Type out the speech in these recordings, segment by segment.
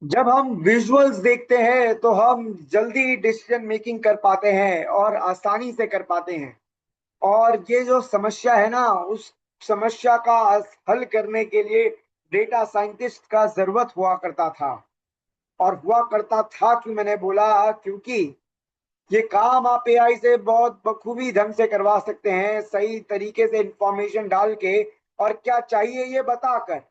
जब हम विजुअल्स देखते हैं तो हम जल्दी डिसीजन मेकिंग कर पाते हैं और आसानी से कर पाते हैं। और ये जो समस्या है ना, उस समस्या का हल करने के लिए डेटा साइंटिस्ट का जरूरत हुआ करता था। और हुआ करता था क्यों मैंने बोला, क्योंकि ये काम आप एआई से बहुत बखूबी ढंग से करवा सकते हैं, सही तरीके से इंफॉर्मेशन डाल के और क्या चाहिए ये बताकर।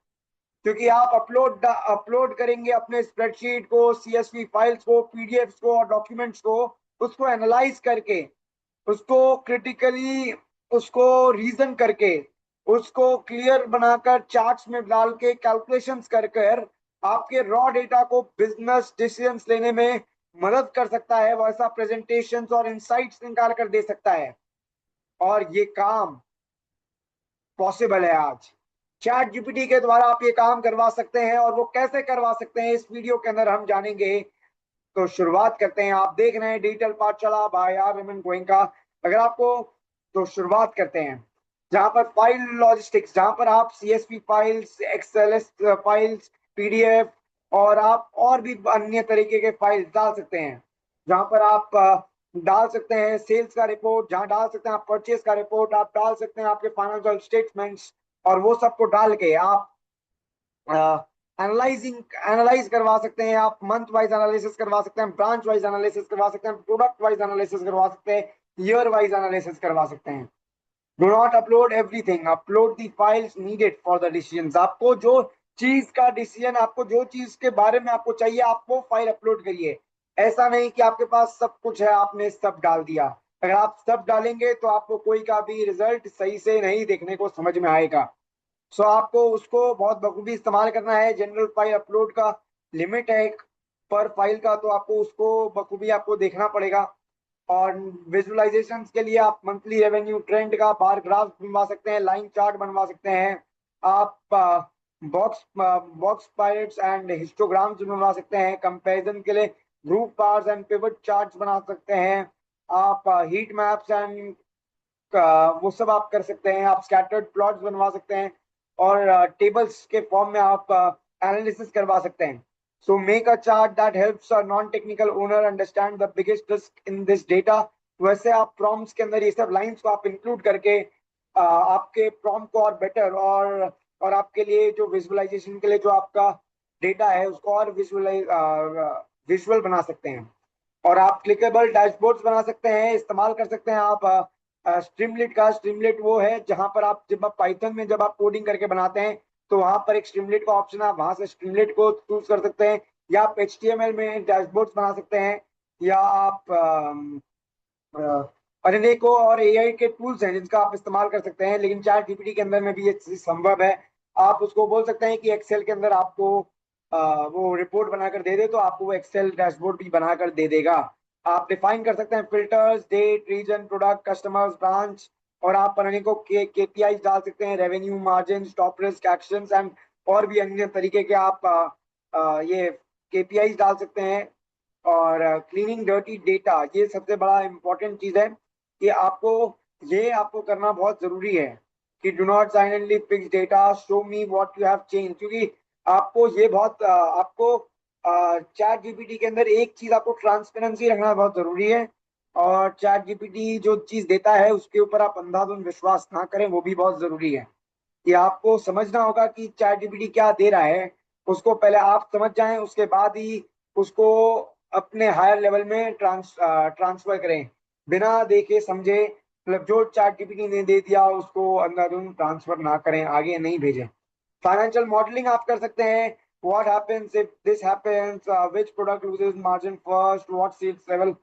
क्योंकि आप अपलोड करेंगे अपने स्प्रेडशीट को, सीएसवी फाइल्स को, पीडीएफ्स को और डॉक्यूमेंट्स को, उसको एनालाइज करके, उसको क्रिटिकली, उसको रीजन करके, उसको क्लियर बनाकर चार्ट्स में डाल के कैलकुलेशंस कर कर आपके रॉ डेटा को बिजनेस डिसीजंस लेने में मदद कर सकता है, वैसा प्रेजेंटेशंस और इंसाइट्स निकाल कर दे सकता है। और ये काम पॉसिबल है आज। चैट जीपीटी के द्वारा आप ये काम करवा सकते हैं, और वो कैसे करवा सकते हैं इस वीडियो के अंदर हम जानेंगे। तो शुरुआत करते हैं। आप देख रहे हैं डिजिटल पाठशाला बाय आर रमन गोयनका। अगर आपको, तो शुरुआत करते हैं जहां पर फाइल लॉजिस्टिक्स, जहां पर आप CSV files, XLS files, PDF और आप और भी अन्य तरीके के फाइल्स डाल सकते हैं। जहां पर आप डाल सकते हैं सेल्स का रिपोर्ट, जहां डाल सकते हैं आप परचेज का रिपोर्ट, आप डाल सकते हैं आपके फाइनेंशियल स्टेटमेंट्स। और वो सबको डाल के आप एनालाइजिंग एनालाइज करवा सकते हैं, आप मंथ वाइज एनालिसिस करवा सकते हैं, ब्रांच वाइज एनालिसिस करवा सकते हैं, प्रोडक्ट वाइज एनालिसिस करवा सकते हैं, ईयर वाइज एनालिसिस करवा सकते हैं। Do not upload everything, upload the files needed for the decisions. आपको जो चीज का डिसीजन, आपको जो चीज के बारे में आपको चाहिए, आप वो फाइल अपलोड करिए। ऐसा नहीं कि आपके पास सब कुछ है, आपने सब डाल दिया। अगर आप सब डालेंगे तो आपको कोई का भी रिजल्ट सही से नहीं देखने को समझ में आएगा। सो आपको उसको बहुत बखूबी इस्तेमाल करना है। जनरल फाइल अपलोड का लिमिट है एक पर फाइल का, तो आपको उसको बखूबी आपको देखना पड़ेगा। और विजुअलाइजेशंस के लिए आप मंथली रेवेन्यू ट्रेंड का बार ग्राफ बनवा सकते हैं, लाइन चार्ट बनवा सकते हैं। आप box box pilots and histograms बनवा सकते हैं। कंपैरिजन के लिए group bars and pivot charts बना सकते हैं। आप हीट मैप्स एंड वो सब आप कर सकते हैं। आप स्कैटर्ड प्लॉट्स बनवा सकते हैं और टेबल्स के फॉर्म में आप एनालिसिस करवा सकते हैं। So make a chart that helps a non technical owner understand the biggest risk in this data. वैसे आप प्रॉम्प्ट्स के अंदर ये सब लाइंस को आप इंक्लूड करके आपके प्रॉम्प्ट को और बेटर और आपके लिए जो विजुअलाइजेशन के लिए जो आपका डेटा है उसको और विजुअल बना सकते हैं। और आप क्लिकेबल डैशबोर्ड्स बना सकते हैं, इस्तेमाल कर सकते हैं आप स्ट्रीमलिट का। स्ट्रीमलिट वो है जहां पर आप, जब आप पाइथन में जब आप कोडिंग करके बनाते हैं तो वहां पर एक स्ट्रीमलिट का ऑप्शन है, आप वहां से स्ट्रीमलिट को चूज कर सकते हैं। या आप एचटीएमएल में डैशबोर्ड्स बना सकते हैं। या आप अनेको और एआई के टूल्स हैं जिनका आप इस्तेमाल कर सकते हैं, लेकिन चैट जीपीटी के अंदर में भी ये चीज संभव है। आप उसको बोल सकते हैं कि एक्सेल के अंदर आपको वो रिपोर्ट बनाकर दे दे, तो आपको वो एक्सेल डैशबोर्ड भी बनाकर दे देगा। आप डिफाइन कर सकते हैं filters, date, region, product, customers, branch. और आप अनेकों केपीआई डाल सकते हैं, revenue, margin, stop risk, actions and और भी अन्य तरीके के आप ये केपीआई डाल सकते हैं। और क्लीनिंग डर्टी डेटा, ये सबसे बड़ा इंपॉर्टेंट चीज है कि आपको करना बहुत जरूरी है कि do not silently fix data, show me what you have change. क्योंकि आपको ये बहुत आपको चैट जीपीटी के अंदर एक चीज, आपको ट्रांसपेरेंसी रखना बहुत जरूरी है। और चैट जीपीटी जो चीज देता है उसके ऊपर आप अंधाधुंध विश्वास ना करें, वो भी बहुत जरूरी है। कि आपको समझना होगा कि चैट जीपीटी क्या दे रहा है, उसको पहले आप समझ जाएं, उसके बाद ही उसको अपने हायर लेवल में ट्रांसफर करें। बिना देखे समझे, मतलब जो चैट जीपीटी ने दे दिया उसको अंधाधुंध ट्रांसफर ना करें, आगे नहीं भेजें। फाइनेंशियल मॉडलिंग आप कर सकते हैं। What happens if this happens, which product loses margin first, what sales level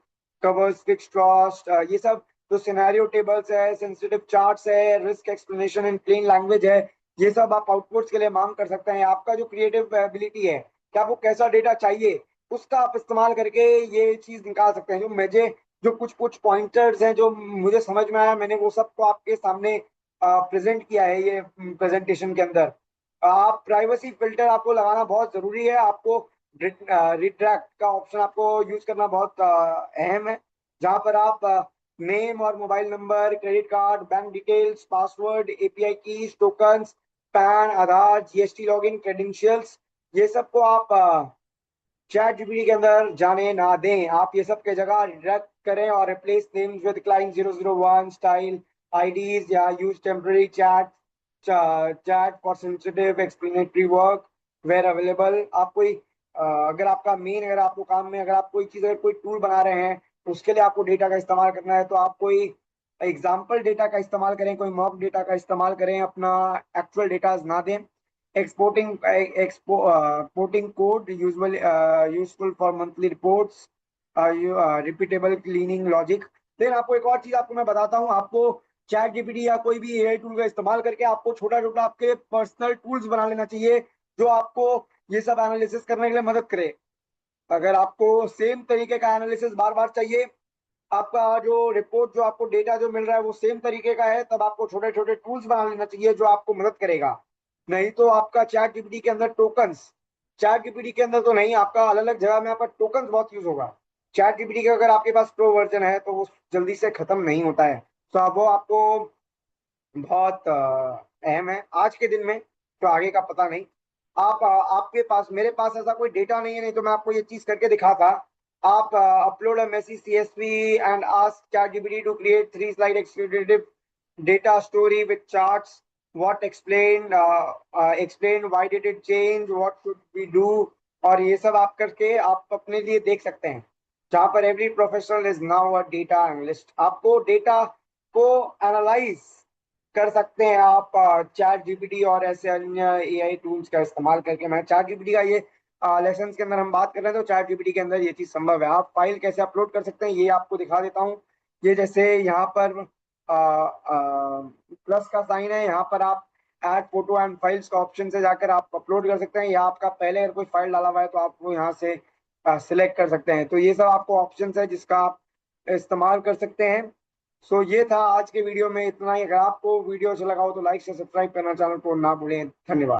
covers fixed cost, ये सब जो सिनेरियो टेबल्स है, सेंसिटिव चार्ट्स है, risk explanation in plain language है, ये सब आप आउटपुट्स के लिए मांग कर सकते हैं। आपका जो क्रिएटिव एबिलिटी है कि आपको कैसा डेटा चाहिए, उसका आप इस्तेमाल करके ये चीज निकाल सकते हैं। जो कुछ कुछ पॉइंटर्स हैं जो मुझे समझ में आया, मैंने वो सबको आपके सामने प्रेजेंट किया है ये प्रेजेंटेशन के अंदर। आप प्राइवेसी फिल्टर आपको लगाना बहुत जरूरी है। आपको रिट्रैक्ट का ऑप्शन आपको यूज करना बहुत अहम है, जहां पर आप नेम और mobile number, credit card, bank details, password, API keys, tokens, PAN, Aadhaar, GST login credentials, ये सबको आप चैट जीपीटी के अंदर जाने ना दें। आप ये सब के जगह रख करें और replace names with client 001 style IDs या use temporary chat for sensitive explanatory work where available. आप कोई अगर आपका मेन, अगर आपको काम में, अगर आप कोई चीज़, अगर कोई टूल बना रहे हैं तो उसके लिए आपको डेटा का इस्तेमाल करना है, तो आप कोई एग्जाम्पल डेटा का इस्तेमाल करें, कोई मॉक डेटा का इस्तेमाल करें, अपना एक्चुअल डेटा ना दें। Exporting code usual useful for monthly reports, repeatable cleaning logic. फिर आपको एक और चीज आपको मैं बताता हूँ, आपको चैट जीपीटी या कोई भी एआई टूल का इस्तेमाल करके आपको छोटा छोटा आपके पर्सनल टूल्स बना लेना चाहिए जो आपको ये सब एनालिसिस करने के लिए मदद करे। अगर आपको सेम तरीके का एनालिसिस बार बार चाहिए, आपका जो रिपोर्ट, जो आपको डेटा जो मिल रहा है वो सेम तरीके का है, तब आपको छोटे छोटे टूल्स बना लेना चाहिए जो आपको मदद करेगा। नहीं तो आपका चैट जीपीटी के अंदर टोकन्स, चैट जीपीटी के अंदर तो नहीं, आपका अलग अलग जगह में आपका टोकन्स बहुत यूज होगा। चैट जीपीटी का अगर आपके पास प्रो वर्जन है तो वो जल्दी से खत्म नहीं होता है, तो आप वो आपको बहुत अहम है आज के दिन में, तो आगे का पता नहीं। आपके पास, मेरे पास ऐसा कोई डेटा नहीं है, नहीं तो मैं आपको ये चीज करके दिखाता। आप upload a messy CSV and ask ChatGPT to create 3 slide exclusive data story with charts, what explain why did it change, what should we do, और ये सब आप करके आप अपने लिए देख सकते हैं, जहां पर every professional is now a data analyst. आपको डेटा को एनालाइज कर सकते हैं आप चैट जीपीटी और ऐसे अन्य एआई टूल्स का इस्तेमाल करके। मैं चैट जीपीटी का ये लेसन के अंदर हम बात कर रहे हैं, तो चैट जीपीटी के अंदर ये चीज संभव है। आप फाइल कैसे अपलोड कर सकते हैं ये आपको दिखा देता हूँ। ये जैसे यहाँ पर प्लस का साइन है, यहाँ पर आप ऐड फोटो एंड फाइल्स का ऑप्शन से जाकर आप अपलोड कर सकते हैं, या आपका पहले अगर कोई फाइल डाला हुआ है तो आप वो यहाँ से सिलेक्ट कर सकते हैं। तो ये सब आपको ऑप्शन है जिसका आप इस्तेमाल कर सकते हैं। सो ये था आज के वीडियो में, इतना ही। अगर आपको वीडियो अच्छा लगा हो तो लाइक से सब्सक्राइब करना, चैनल को ना भूलें। धन्यवाद।